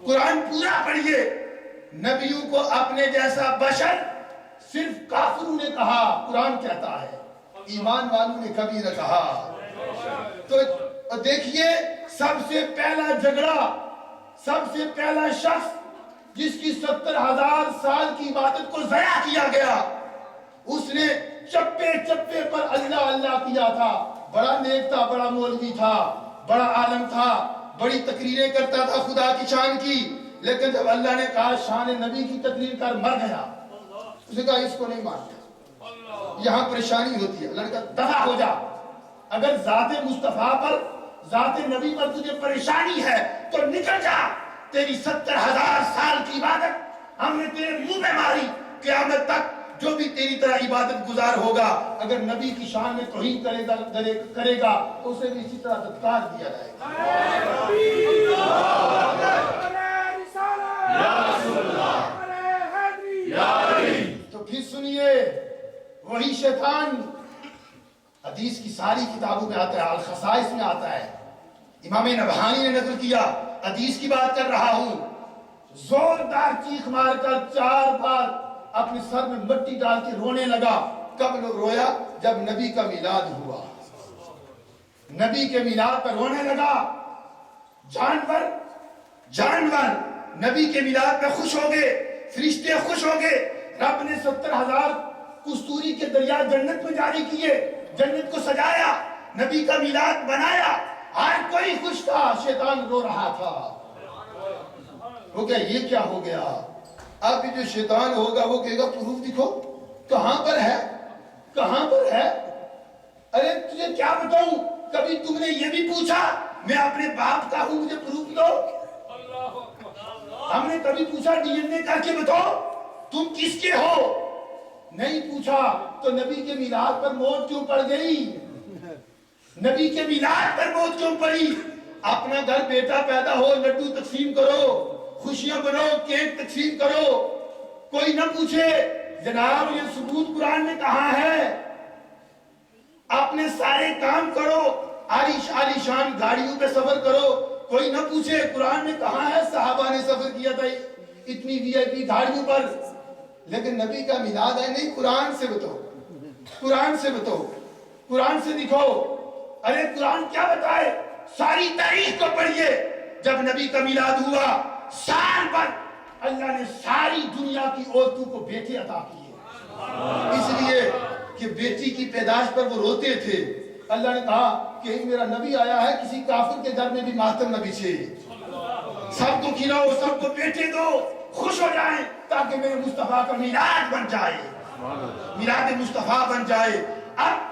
قرآن پورا پڑھیے. نبیوں کو اپنے جیسا بشر صرف کافروں نے کہا قرآن کہتا ہے، ایمان والوں نے کبھی نہ کہا. تو دیکھیے سب سے پہلا جھگڑا، سب سے پہلا شخص جس کی 70,000 سال کی عبادت کو ضائع کیا گیا، اس نے چپے چپے پر اللہ اللہ کیا تھا. بڑا نیک تھا، بڑا مولوی تھا، بڑا عالم تھا، بڑی تقریریں کرتا تھا خدا کی شان کی، لیکن جب اللہ نے کہا شان نبی کی تقریر کر، مر گیا. اس نے کہا اس کو نہیں مانتا. یہاں پریشانی ہوتی ہے. اللہ نے کہا دفع ہو جا. اگر ذات مصطفیٰ پر، ذات نبی پر تجھے پریشانی ہے تو نکل جا. تیری 70,000 سال کی عبادت ہم نے تیرے منہ میں ماری. قیامت تک جو بھی تیری طرح عبادت گزار ہوگا، اگر نبی کی شان میں توہین کرے گا تو اسے بھی اسی طرح دھتکار دیا جائے گا. تو پھر سنیے، وہی شیطان حدیث کی ساری کتابوں میں آتا ہے، الخصائص میں آتا ہے. امام نبہانی نے نقل کیا، حدیث کی بات کر رہا ہوں. زوردار چیخ مار کر 4 بار اپنے سر میں مٹی ڈال کے رونے لگا. کب رویا؟ جب نبی کا میلاد ہوا. نبی کے میلاد پر رونے لگا. جانور نبی کے میلاد پہ خوش ہو گئے، فرشتے خوش ہو گئے. رب نے 70,000 کستوری کے دریا جنت میں جاری کیے، جنت کو سجایا، نبی کا میلاد بنایا. ہر کوئی خوش تھا، شیطان رو رہا تھا. وہ کہا یہ کیا ہو گیا؟ اب جو شیطان ہوگا وہ کہے گا پروف دکھو، کہاں پر ہے، کہاں پر ہے؟ ارے تجھے کیا بتاؤں، کبھی تم نے یہ بھی پوچھا میں اپنے باپ کا ہوں مجھے پروف دو؟ ہم نے کبھی پوچھا ڈی این اے کر کے بتاؤ تم کس کے ہو؟ نہیں پوچھا. تو نبی کے میلاد پر موت کیوں پڑ گئی؟ نبی کے میلاد پر موت کیوں پڑی؟ اپنا گھر بیٹا پیدا ہو، لڈو تقسیم کرو، خوشیاں بنو، کیک تقسیم کرو، کوئی نہ پوچھے جناب یہ ثبوت قرآن میں کہاں ہے. اپنے سارے کام کرو، عالی شان گاڑیوں پہ سفر کرو، کوئی نہ پوچھے قرآن میں کہاں ہے صحابہ نے سفر کیا تھا اتنی وی آئی پی گاڑیوں پر. لیکن نبی کا میلاد ہے نہیں، قرآن سے بتاؤ، قرآن سے بتاؤ، قرآن سے دکھاؤ. ارے قرآن کیا بتائے؟ ساری تاریخ کو پڑھیے. جب نبی کا میلاد ہوا، سال پر اللہ نے ساری دنیا کی عورتوں کو بیٹے عطا کیے، اس لیے کہ بیٹی کی پیدائش پر وہ روتے تھے. اللہ نے کہا کہ میرا نبی آیا ہے، کسی کافر کے گھر میں بھی ماتم نہ بچھے، سب کو کھلاؤ، سب کو بیٹے دو، خوش ہو جائیں تاکہ میرے مصطفیٰ کا میلاد بن جائے، میلاد مصطفیٰ بن جائے. اب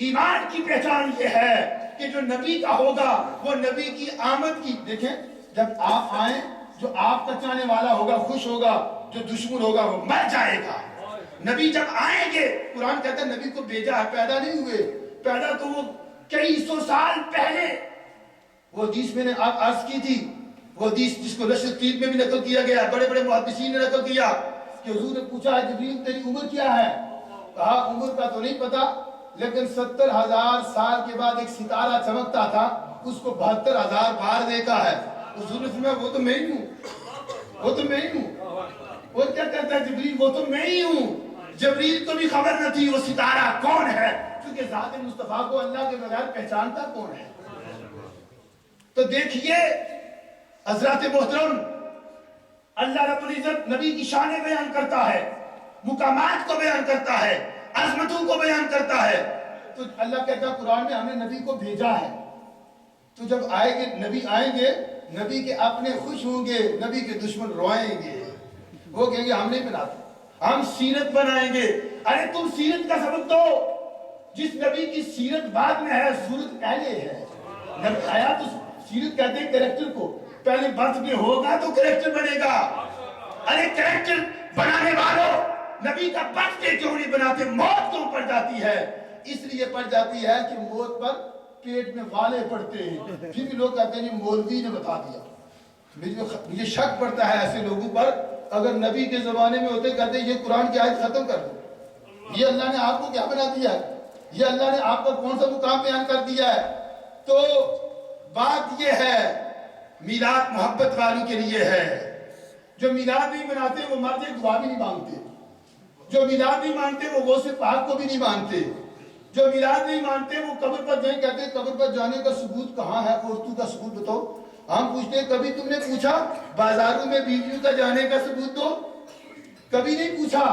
ایمان کی پہچان یہ ہے کہ جو نبی کا ہوگا وہ نبی کی آمد کی. دیکھیں جب آپ آئیں، جو آپ کا چاہنے والا ہوگا خوش ہوگا، جو دشمن ہوگا وہ مر جائے گا. نبی جب آئیں گے، قرآن کہتا ہے نبی کو بھیجا ہے، پیدا نہیں ہوئے، پیدا تو وہ کئی سو سال پہلے. وہ حدیث میں نے آپ عرض کی تھی، وہ حدیث جس کو نشر تیب میں بھی نقل کیا گیا، بڑے بڑے محدثین نے نقل کیا کہ حضور نے پوچھا جبریل تیری عمر کیا ہے؟ کہا عمر کا تو نہیں پتا، لیکن 70,000 سال کے بعد ایک ستارہ چمکتا تھا، اس کو 72,000 بار دیکھا ہے. حضور نے فرمایا وہ تو میں ہی ہوں، وہ تو میں ہی ہوں. وہ کیا کہتا ہے جبریل وہ تو میں ہی ہوں. جبریل کو بھی خبر نہ تھی وہ ستارہ کون ہے، کیونکہ ذات مصطفیٰ کو اللہ کے بغیر پہچانتا کون ہے. تو دیکھیے حضرات محترم، اللہ رب العزت نبی کی شانیں بیان کرتا ہے، مقامات کو بیان کرتا ہے، عظمتوں کو بیان کرتا ہے. تو اللہ کہتا ہے قرآن میں ہم نے نبی کو بھیجا ہے. تو جب آئیں گے نبی، آئیں گے نبی کے اپنے خوش ہوں گے، نبی کے دشمن روئیں گے. وہ کہیں گے ہم نہیں بناتے، ہم سیرت بنائیں گے. ارے تم سیرت کا سبق دو. جس نبی کی سیرت بعد میں ہے، صورت پہلے ہے. نبی آیا تو سیرت کہتے ہیں کریکٹر کو، پہلے برتھ ڈے ہوگا تو کریکٹر بنے گا. ارے کریکٹر بنانے والوں، نبی کا برتھ ڈے کیوں نہیں بناتے؟ موت کیوں پڑ جاتی ہے؟ اس لیے پڑ جاتی ہے کہ موت پر پیٹ میں والے پڑتے ہیں. پھر بھی لوگ کہتے ہیں مولوی نے بتا دیا. مجھے شک پڑتا ہے ایسے لوگوں پر، اگر نبی کے زمانے میں ہوتے کہتے یہ قرآن کی آیت ختم کر دو، یہ اللہ نے آپ کو کیا بنا دیا ہے، یہ اللہ نے آپ کا کون سا مقام بیان کر دیا ہے. تو بات یہ ہے میلاد محبت والوں کے لیے ہے. جو میلاد نہیں مناتے وہ مر جائے دعا بھی نہیں مانگتے. جو میلاد نہیں مانتے وہ غوث پاک کو بھی نہیں مانتے. جو میلاد نہیں مانتے وہ قبر پر جائیں کہتے ہیں قبر پر جانے کا ثبوت کہاں ہے اور تو کا ثبوت بتاؤ. ہم پوچھتے ہیں کبھی تم نے پوچھا بازاروں میں بیویوں کا جانے کا ثبوت دو؟ کبھی نہیں پوچھا.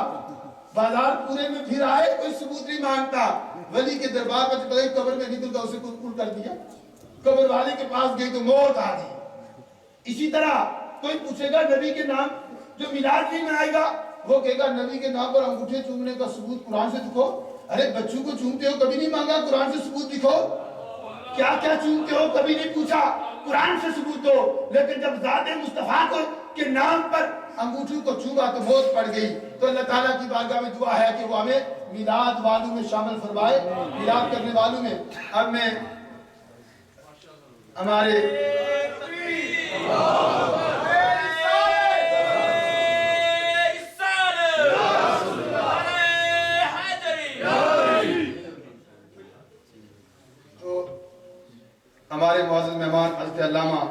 بازار پورے میں پھر آئے کوئی ثبوت نہیں مانگتا. ولی کے دربار پر پتہ ہی قبر میں نکل گیا اسے کل کر دیا. قبر والے کے پاس گئی تو موت آ گئی. اسی طرح کوئی پوچھے گا نبی کے نام جو میلاد نہیں منائے گا وہ کہے گا نبی کے نام پر انگوٹھے چومنے کا ثبوت قرآن سے دکھو. ارے بچوں کو چومتے ہو کبھی نہیں مانگا قرآن سے ثبوت دکھو. کیا کیا چومتے ہو کبھی نہیں پوچھا قرآن سے ثبوت دو. لیکن جب ذات مصطفیٰ کو کے نام پر انگوٹھوں کو چوما تو موت پڑ گئی. تو اللہ تعالیٰ کی بارگاہ میں دعا ہے کہ وہ ہمیں میلاد والوں میں شامل فرمائے, میلاد کرنے والوں میں. اب میں ہمارے ہمارے معزز مہمان حضرت علامہ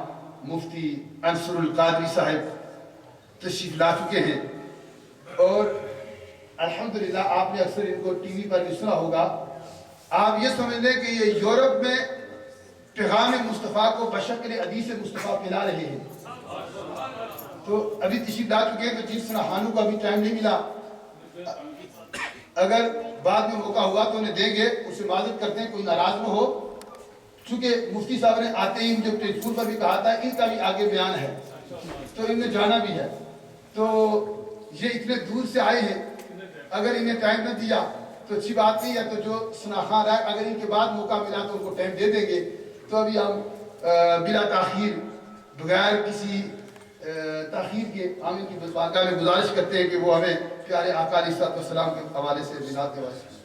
مفتی انصر القادری صاحب تشریف لا چکے ہیں. اور الحمدللہ آپ نے اکثر ان کو ٹی وی پر بھی سنا ہوگا. آپ یہ سمجھ لیں کہ یہ یورپ میں پیغام مصطفیٰ کو بشکل حدیث مصطفیٰ پھیلا رہے ہیں. تو ابھی تشریف لا چکے ہیں تو جن سنہانوں کا بھی ٹائم نہیں ملا, اگر بعد میں موقع ہوا تو انہیں دیں گے. اس سے معذرت کرتے ہیں کوئی ناراض نہ ہو, چونکہ مفتی صاحب نے آتے ہی مجھے ٹیلیفون پر بھی کہا تھا ان کا بھی آگے بیان ہے تو ان نے جانا بھی ہے. تو یہ اتنے دور سے آئے ہیں, اگر انہیں ٹائم نہ دیا تو اچھی بات نہیں ہے. تو جو سناخان رہا اگر ان کے بعد موقع ملا تو ان کو ٹائم دے دیں گے. تو ابھی ہم بلا تاخیر بغیر کسی تاخیر کے ہم ان کی بارگاہ میں گزارش کرتے ہیں کہ وہ ہمیں پیارے آقا علیہ السلام کے حوالے سے میلاد کے واسطے